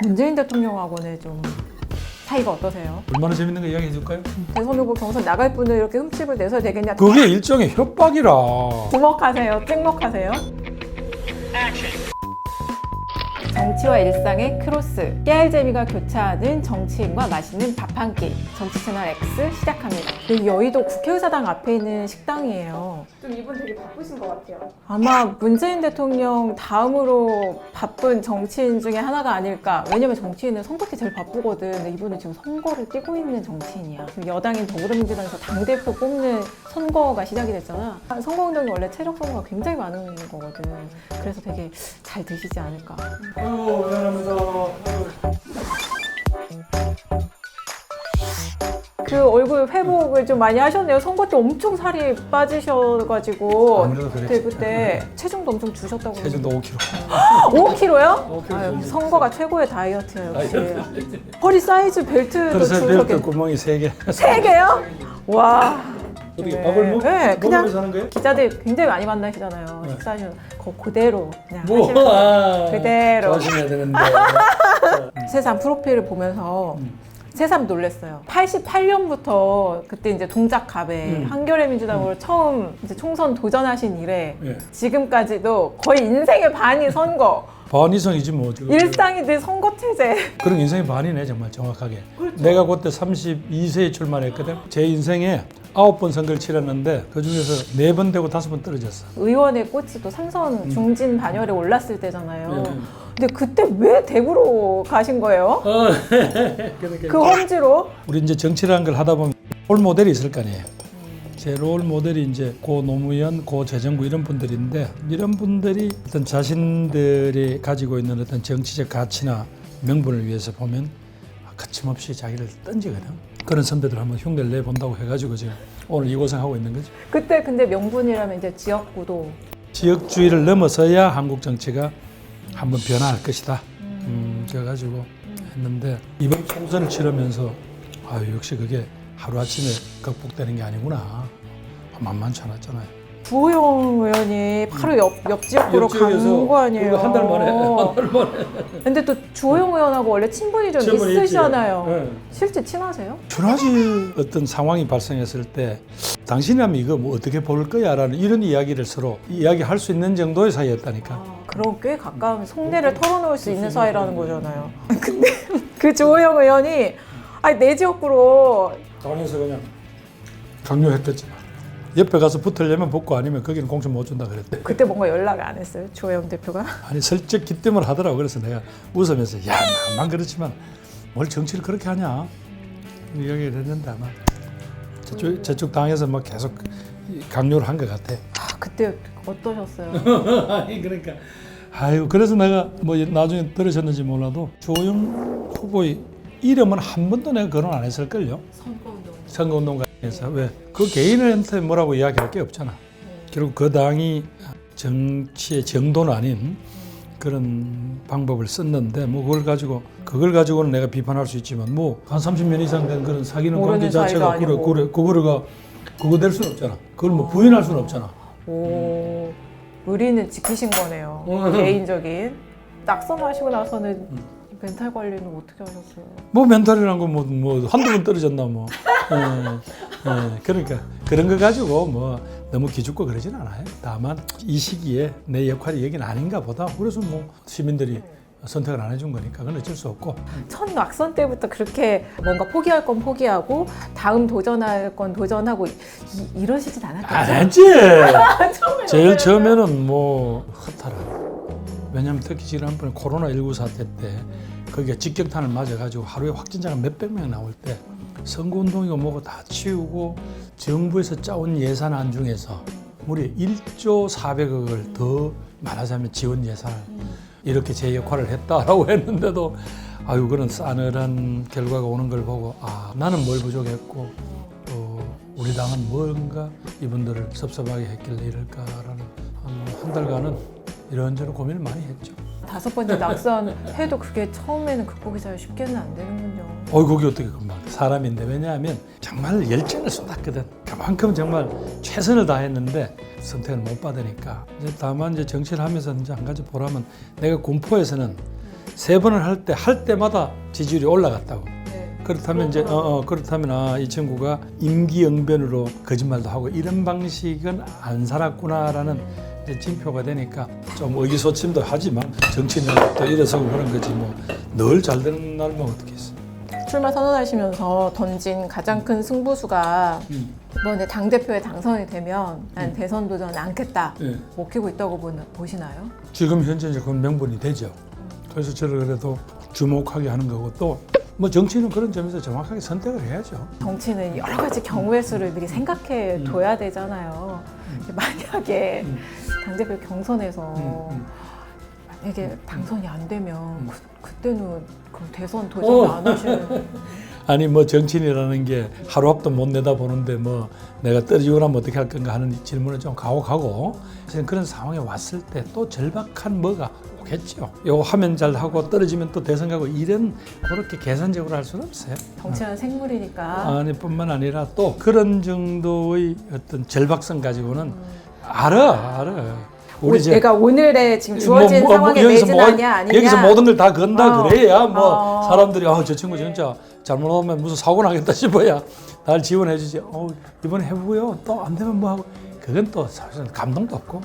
문재인 대통령하고는 좀 사이가 어떠세요? 얼마나 재밌는 거 이야기해 줄까요? 대선 후보 경선 나갈 분을 이렇게 흠집을 내서 되겠냐? 그게 일종의 협박이라. 주목하세요? 찍먹하세요? 정치와 일상의 크로스, 깨알 재미가 교차하는 정치인과 맛있는 밥 한 끼. 정치 채널 X 시작합니다. 여기 여의도 국회의사당 앞에 있는 식당이에요. 좀 이분 되게 바쁘신 것 같아요. 아마 문재인 대통령 다음으로 바쁜 정치인 중에 하나가 아닐까. 왜냐면 정치인은 선거 때 제일 바쁘거든. 근데 이분은 지금 선거를 뛰고 있는 정치인이야. 지금 여당인 더불어민주당에서 당대표 뽑는 선거가 시작이 됐잖아. 선거운동이 원래 체력 소모가 굉장히 많은 거거든. 그래서 되게 잘 드시지 않을까. 미안합니다. 그 얼굴 회복을 좀 많이 하셨네요. 선거 때 엄청 살이 빠지셔가지고 아무래도 그랬지. 그때 체중도 엄청 주셨다고. 체중도 5kg. 5kg요? 5kg 아유, 정도 선거가 최고의 다이어트예요. 역시. 허리 사이즈 벨트도 그래서 벨트 주셨겠. 구멍이 3개. 3개요? 와. 어떻게 네. 밥을 먹? 네, 그냥 먹으면서 하는 거예요? 기자들 굉장히 많이 만나시잖아요. 네. 식사하시면 그대로 그냥 뭐? 하시면 그대로. 조심해야 되는데. 새삼 프로필을 보면서 새삼 놀랐어요. 88년부터 그때 이제 동작갑에 한겨레 민주당으로 처음 이제 총선 도전하신 이래 예. 지금까지도 거의 인생의 반이 선거, 반 이상이지 뭐. 일상이 늘 선거 체제. 그런 인생의 반이네 정말 정확하게. 내가 그때 32세에 출마했거든. 제 인생에 9번 선거를 치렀는데 그 중에서 4번 되고 5번 떨어졌어. 의원의 꽃이 또 삼선 중진 반열에 올랐을 때잖아요. 네. 근데 그때 왜 대구로 가신 거예요? 그러니까 그 험지로? 우리 이제 정치라는 걸 하다 보면 롤 모델이 있을 거 아니에요. 제 롤 모델이 이제 고 노무현, 고 재정부 이런 분들인데 이런 분들이 어떤 자신들이 가지고 있는 어떤 정치적 가치나 명분을 위해서 보면 거침없이 자기를 던지거든. 그런 선배들 한번 흉내를 내본다고 해가지고 지금 오늘 이 고생하고 있는 거죠. 그때 근데 명분이라면 이제 지역구도. 지역주의를 넘어서야 한국 정치가 한번 변화할 것이다. 그래가지고 했는데 이번 총선을 치르면서 아유 역시 그게 하루아침에 극복되는 게 아니구나. 만만치 않았잖아요. 주호영 의원이 바로 옆 지역구로 간 거 아니에요? 한 달 만에. 근데 또 주호영 의원하고 원래 친분이 좀 친분이 있지. 있으시잖아요. 네. 실제 친하세요? 주라지 어떤 상황이 발생했을 때 당신이라면 이거 뭐 어떻게 볼 거야라는 이런 이야기를 서로 이야기할 수 있는 정도의 사이였다니까. 그럼 꽤 가까운 속내를 털어놓을 수 있는 사이라는 거잖아요. 근데 그 주호영 의원이 아니 내 지역구로 당에서 그냥 강요했겠지. 옆에 가서 붙으려면 붙고 아니면 거기는 공천 못 준다 그랬대. 그때 뭔가 연락 안 했어요? 주호영 대표가? 아니 슬쩍 기뜸을 하더라고. 그래서 내가 웃으면서 야 나만 그렇지만 뭘 정치를 그렇게 하냐 이야기를 했는데 아마 저쪽 당에서 막 계속 강요를 한 것 같아. 아 그때 어떠셨어요? 아니 그러니까 아유 그래서 내가 뭐 나중에 들으셨는지 몰라도 조영 후보의 이름은 한 번도 내가 거론 안 했을걸요. 선거운동가에서 왜 그 개인한테 뭐라고 이야기할 게 없잖아. 결국 그 당이 정치의 정도는 아닌 그런 방법을 썼는데 뭐 그걸 가지고는 내가 비판할 수 있지만 뭐 한 30년 이상 된 그런 사귀는 관계 자체가 그거 될 수는 없잖아. 그걸 뭐 부인할 수는 없잖아. 오, 의리는 지키신 거네요. 개인적인. 낙선하시고 나서는 멘탈 관리는 어떻게 하셨어요? 뭐 멘탈이란 거 뭐 한두 번 떨어졌나 뭐. 그러니까 그런 거 가지고 뭐 너무 기죽고 그러진 않아요. 다만 이 시기에 내 역할이 여기는 아닌가 보다. 그래서 뭐 시민들이 선택을 안 해준 거니까 그건 어쩔 수 없고. 첫 낙선 때부터 그렇게 뭔가 포기할 건 포기하고 다음 도전할 건 도전하고 이러시진 않았겠죠? 안 했지. 제일 처음에는 뭐 허탈하. 왜냐면 특히 지난번에 코로나19 사태 때 거기가 직격탄을 맞아가지고 하루에 확진자가 몇백 명 나올 때 선거운동이고 뭐고 다 치우고 정부에서 짜온 예산안 중에서 무려 1조 400억을 더 말하자면 지원 예산을 이렇게 제 역할을 했다라고 했는데도 아유 그런 싸늘한 결과가 오는 걸 보고 아 나는 뭘 부족했고 또 우리 당은 뭔가 이분들을 섭섭하게 했길래 이럴까라는 한 달간은 이런저런 고민을 많이 했죠. 5번째 낙선 해도 그게 처음에는 극복이 잘 쉽게는 안 되는군요. 그게 어떻게 금방 사람인데 왜냐하면 정말 열정을 쏟았거든. 그만큼 정말 최선을 다했는데 선택을 못 받으니까 이제 다만 이제 정치를 하면서 이제 한 가지 보람은 내가 군포에서는 3번을 할 때마다 지지율이 올라갔다고. 네. 그렇다면 이제 그렇다면 이 친구가 임기응변으로 거짓말도 하고 이런 방식은 안 살았구나라는 이제 징표가 되니까 좀 의기소침도 하지만 정치는 또 이래서 그런 거지 뭐 늘 잘 되는 날만 어떻게 있어. 출마 선언하시면서 던진 가장 큰 승부수가 이번에 당대표에 당선이 되면 난 대선 도전 않겠다 네. 먹히고 있다고 보시나요? 지금 현재 이제 그건 명분이 되죠. 그래서 저를 그래도 주목하게 하는 거고 또 뭐 정치는 그런 점에서 정확하게 선택을 해야죠. 정치는 여러 가지 경우의 수를 미리 생각해 둬야 되잖아요. 만약에 당대표 경선에서 만약에 당선이 안 되면 그때는 그럼 대선 도전 안 하시는 아니 뭐 정치인이라는 게 하루 앞도 못 내다보는데 뭐 내가 떨어지고 나면 어떻게 할 건가 하는 질문은 좀 가혹하고 그런 상황에 왔을 때 또 절박한 뭐가 오겠죠. 요 하면 잘 하고 떨어지면 또 대선 가고 이런 그렇게 계산적으로 할 수는 없어요. 정치는 생물이니까. 아니 뿐만 아니라 또 그런 정도의 어떤 절박성 가지고는 알아. 우리 이제 내가 오늘의 지금 주어진 상황에 매진하냐 아니냐 여기서 모든 걸 다 건다 그래야 뭐 어. 사람들이 저 친구 진짜 잘못하면 무슨 사고 나겠다 싶어야 날 지원해 주지. 이번에 해보고요. 또 안 되면 뭐 하고 그건 또 사실은 감동도 없고.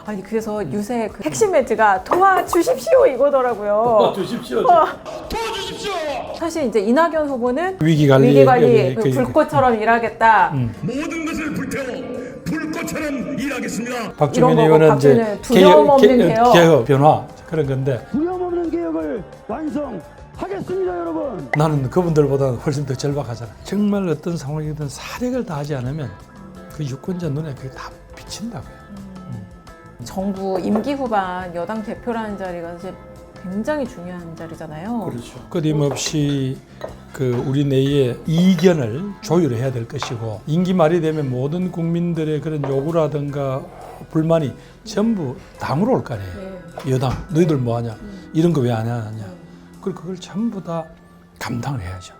아니 그래서 요새 그 핵심 멘트가 도와주십시오 이거더라고요. 주십시오. 도와주십시오. 사실 이제 이낙연 후보는 위기관리 그 불꽃처럼 일하겠다. 모든 것을 불태워 불꽃처럼 일하겠습니다. 박주민 이런 거고 의원은 이제 박주민은 두려움 없는 개혁. 변화 그런 건데 두려움 없는 개혁을 완성하겠습니다, 여러분. 나는 그분들보다 훨씬 더 절박하잖아. 정말 어떤 상황이든 사력을 다하지 않으면 그 유권자 눈에 그게 다 비친다고요. 정부 임기 후반 여당 대표라는 자리가 사실 굉장히 중요한 자리잖아요. 그렇죠. 끊임없이 그 우리 내의 이견을 조율해야 될 것이고 임기 말이 되면 모든 국민들의 그런 요구라든가 불만이 전부 당으로 올 거 아니에요. 네. 여당 너희들 뭐 하냐 이런 거 왜 안 하냐. 그걸 전부 다 감당을 해야죠.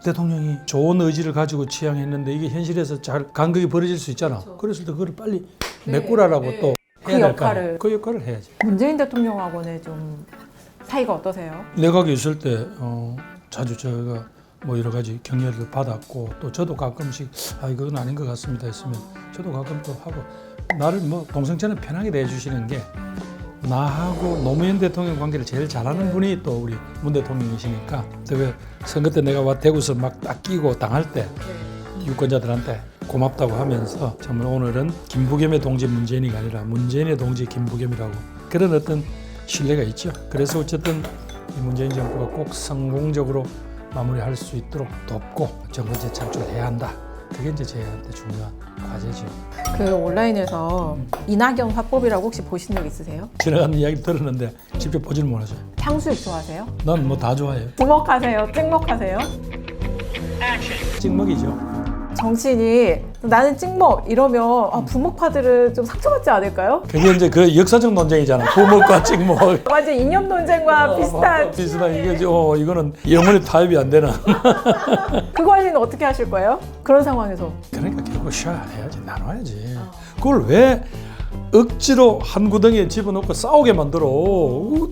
대통령이 좋은 의지를 가지고 취향했는데 이게 현실에서 잘 간극이 벌어질 수 있잖아. 그랬을 때 그걸 빨리 메꾸라라고 또 그 해야 될 거 역할을. 아니에요. 그 역할을 해야지. 문재인 대통령하고는 좀 사이가 어떠세요? 내각에 있을 때 자주 제가 뭐 여러 가지 격려를 받았고 또 저도 가끔씩 이건 아닌 것 같습니다 했으면 저도 가끔 또 하고 나를 뭐 동생처럼 편하게 대해주시는 게 나하고 노무현 대통령 관계를 제일 잘하는 분이 또 우리 문 대통령이시니까 그 선거 때 내가 와 대구서 막 닦이고 당할 때 유권자들한테 고맙다고 하면서 정말 오늘은 김부겸의 동지 문재인이가 아니라 문재인의 동지 김부겸이라고 그런 어떤 신뢰가 있죠. 그래서 어쨌든 이 문재인 정부가 꼭 성공적으로 마무리할 수 있도록 돕고 정권 재창출해야 한다. 그게 이제 저희한테 중요한 과제죠. 그 온라인에서 이낙연 화법이라고 혹시 보신 적 있으세요? 지나가는 이야기 들었는데 직접 보지는 못하죠. 탕수육 좋아하세요? 난 뭐 다 좋아해요. 주먹하세요? 찍먹하세요? 찍먹이죠. 정치인이 나는 찍먹 이러면 부먹파들은 좀 상처받지 않을까요? 그게 이제 그 역사적 논쟁이잖아. 부먹과 찍먹. 완전 이념 논쟁과 비슷한 비슷한 이게 이거는 영원히 타협이 안 되는. 그 관리는 어떻게 하실 거예요? 그런 상황에서 그러니까 결국 해야지 나눠야지. 그걸 왜 억지로 한 구덩이에 집어넣고 싸우게 만들어?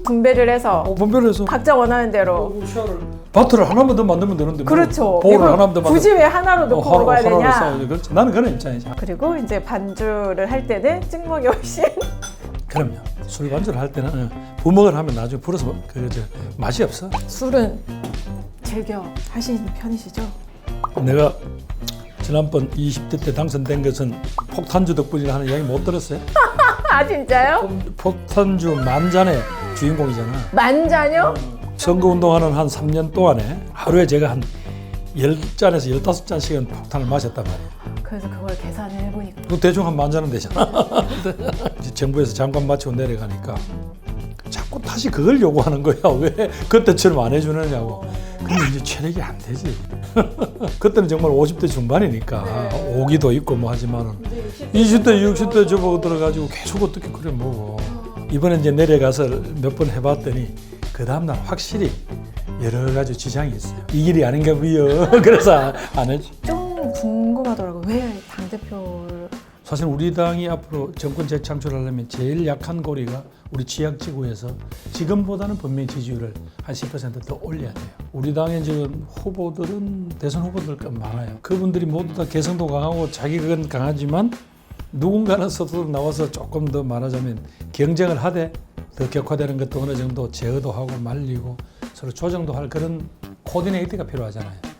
분배를 해서 분별해서 각자 원하는 대로 바트를 하나만 더 만들면 되는데 그렇죠. 볼을 이걸 하나만 더 굳이 왜 하나로 넣고 먹어야 하나로 되냐? 싸우지. 그렇지. 나는 그런 입장이죠. 그리고 이제 반주를 할 때는 찍먹이 훨씬 그럼요. 술 반주를 할 때는 부먹을 하면 나중에 불어서 맛이 없어. 술은 즐겨 하시는 편이시죠? 내가 지난번 20대 때 당선된 것은 폭탄주 덕분이라 하는 이야기 못 들었어요? 아 진짜요? 폭탄주 만잔의 주인공이잖아. 만잔요? 선거운동하는 한 3년 동안에 하루에 제가 한 10잔에서 15잔씩은 폭탄을 마셨단 말이에요. 그래서 그걸 계산을 해보니까 그 대충 한 만잔은 되잖아. 이제 정부에서 장관 마치고 내려가니까 자꾸 다시 그걸 요구하는 거야. 왜 그때처럼 안 해주느냐고. 근데 이제 체력이 안 되지. 그때는 정말 50대 중반이니까 오기도 있고 뭐 하지만은 20대, 60대 접어 들어가지고 계속 어떻게 그래 먹어. 이번에 이제 내려가서 몇 번 해봤더니 그 다음날 확실히 여러 가지 지장이 있어요. 이 길이 아닌가 보여. 그래서 안 했지. 좀 궁금하더라고요. 왜 당대표를 사실 우리 당이 앞으로 정권 재창출하려면 제일 약한 고리가 우리 지역지구에서 지금보다는 분명히 지지율을 한 10% 더 올려야 돼요. 우리 당의 지금 후보들은 대선 후보들 많아요. 그분들이 모두 다 개성도 강하고 자기는 강하지만 누군가는 서로 나와서 조금 더 말하자면 경쟁을 하되 더 격화되는 것도 어느 정도 제어도 하고 말리고 서로 조정도 할 그런 코디네이트가 필요하잖아요.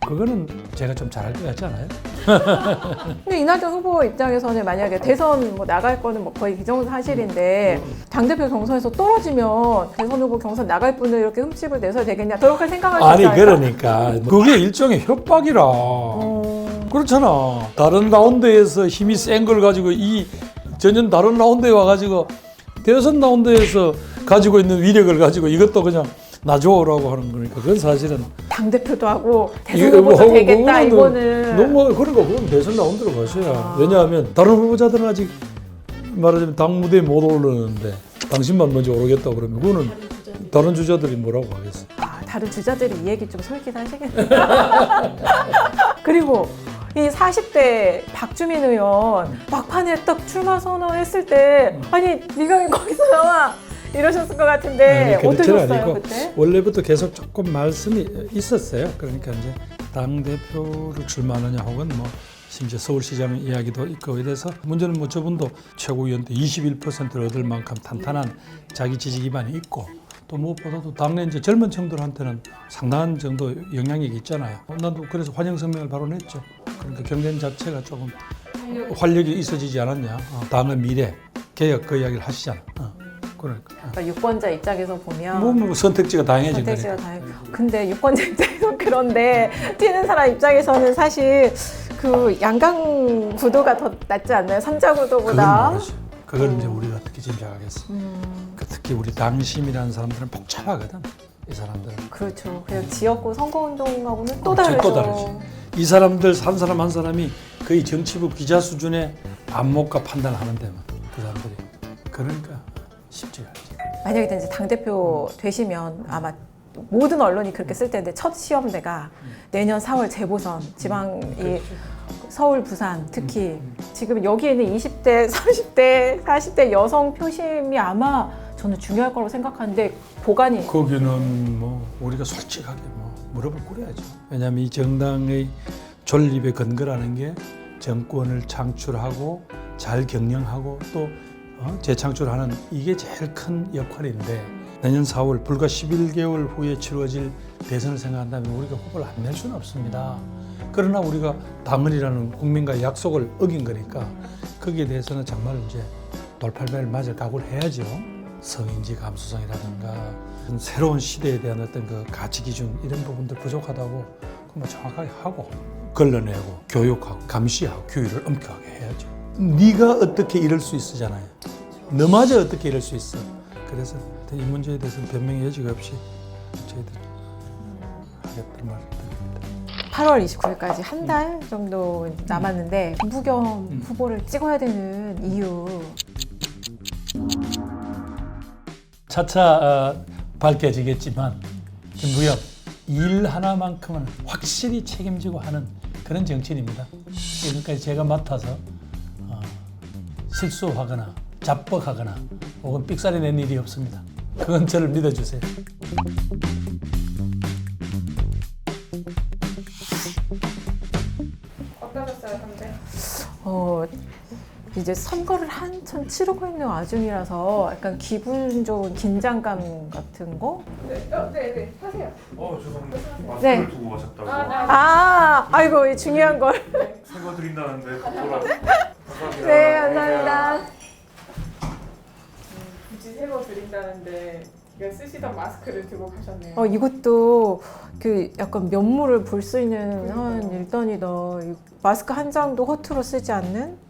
그거는 제가 좀 잘할 것 같지 않아요? 근데 이낙연 후보 입장에서는 만약에 대선 뭐 나갈 거는 뭐 거의 기정사 사실인데 당대표 경선에서 떨어지면 대선 후보 경선 나갈 분을 이렇게 흠집을 내서 되겠냐 그렇게 생각할 수 아니 있지 않을까? 그러니까 그게 일종의 협박이라 그렇잖아. 다른 라운드에서 힘이 센 걸 가지고 이 전혀 다른 라운드에 와가지고 대선 라운드에서 가지고 있는 위력을 가지고 이것도 그냥 놔줘라고 하는 거니까 그건 사실은 당대표도 하고 대선 이거 후보도 뭐 되겠다 그거는 이거는 너무 그러니까 그건 대선 라운드로 가셔야 왜냐하면 다른 후보자들은 아직 말하자면 당 무대에 못 오르는데 당신만 먼저 오르겠다 그러면 그거는 다른 주자들이 뭐라고 하겠어. 다른 주자들이 이 얘기 좀 솔깃하시겠네요. 그리고 이 40대 박주민 의원 막판에 딱 출마 선언했을 때 아니 네가 왜 거기서 나와 이러셨을 것 같은데 아니, 그렇지는 어떠셨어요 아니고 그때? 원래부터 계속 조금 말씀이 있었어요. 그러니까 이제 당 대표를 출마하느냐 혹은 뭐 심지어 서울시장 이야기도 있고 이래서 문제는 뭐 저분도 최고위원 때 21%를 얻을 만큼 탄탄한 자기 지지 기반이 있고 또 무엇보다도 당내 이제 젊은 층들한테는 상당한 정도 영향력이 있잖아요. 나도 그래서 환영 성명을 바로 냈죠. 그러니까 경쟁 자체가 조금 활력이 있어지지 않았냐. 당의 미래, 개혁 그 이야기를 하시잖아. 그러니까 유권자 입장에서 보면 뭐 선택지가 다양해진 선택지가 거니까. 근데 유권자 입장에서 그런데 뛰는 사람 입장에서는 사실 그 양강 구도가 더 낫지 않나요? 삼자 구도보다. 그걸 이제 우리가 어떻게 짐작하겠어. 그 특히 우리 당심이라는 사람들은 복잡하거든. 이 사람들은. 그렇죠. 그냥 지역구 선거운동하고는 또 그렇죠, 다르죠. 또 다르지. 이 사람들 한 사람 한 사람이 거의 정치부 기자 수준의 안목과 판단을 하는 데만 그 사람들이. 그러니까 쉽지가 않지. 만약에 이제 당대표 되시면 아마 모든 언론이 그렇게 쓸 텐데 첫 시험대가 내년 4월 재보선 지방 이 서울, 부산 특히 지금 여기에 있는 20대, 30대, 40대 여성 표심이 아마 저는 중요할 거라고 생각하는데 보관이 거기는 뭐 우리가 솔직하게 뭐 물어볼 거야죠. 왜냐하면 이 정당의 존립의 근거라는 게 정권을 창출하고 잘 경영하고 또 재창출하는 이게 제일 큰 역할인데 내년 4월 불과 11개월 후에 치러질 대선을 생각한다면 우리가 후보를 안 낼 수는 없습니다. 그러나 우리가 당헌이라는 국민과의 약속을 어긴 거니까 거기에 대해서는 정말 이제 돌팔매를 맞을 각오를 해야죠. 성인지 감수성이라든가 새로운 시대에 대한 어떤 그 가치 기준 이런 부분들 부족하다고 뭐 정확하게 하고 걸러내고 교육하고 감시하고 규율을 엄격하게 해야죠. 네가 어떻게 이럴 수 있으잖아요. 너마저 어떻게 이럴 수 있어. 그래서 이 문제에 대해서는 변명의 여지가 없이 저희들이 하겠다는 말을 드립니다. 8월 29일까지 한 달 정도 남았는데 김부겸 후보를 찍어야 되는 이유 차차 밝혀지겠지만 김부겸 일 하나만큼은 확실히 책임지고 하는 그런 정치인입니다. 지금까지 제가 맡아서 실수하거나 자뻑하거나 혹은 삑사리 낸 일이 없습니다. 그건 저를 믿어주세요. 어떠셨어요, 선배? 이제 선거를 한참 치르고 있는 와중이라서 약간 기분 좋은 긴장감 같은 거? 네, 하세요. 네. 마스크를 두고 가셨다고. 아이고, 이 중요한 걸. 새거 드린다는데 갖고 오라고. 감사합니다. 네, 감사합니다. 굳이 새거 드린다는데 이거 쓰시던 마스크를 두고 가셨네요. 이것도 그 약간 면모를 볼 수 있는 한 일단이다. 이 마스크 한 장도 허투루 쓰지 않는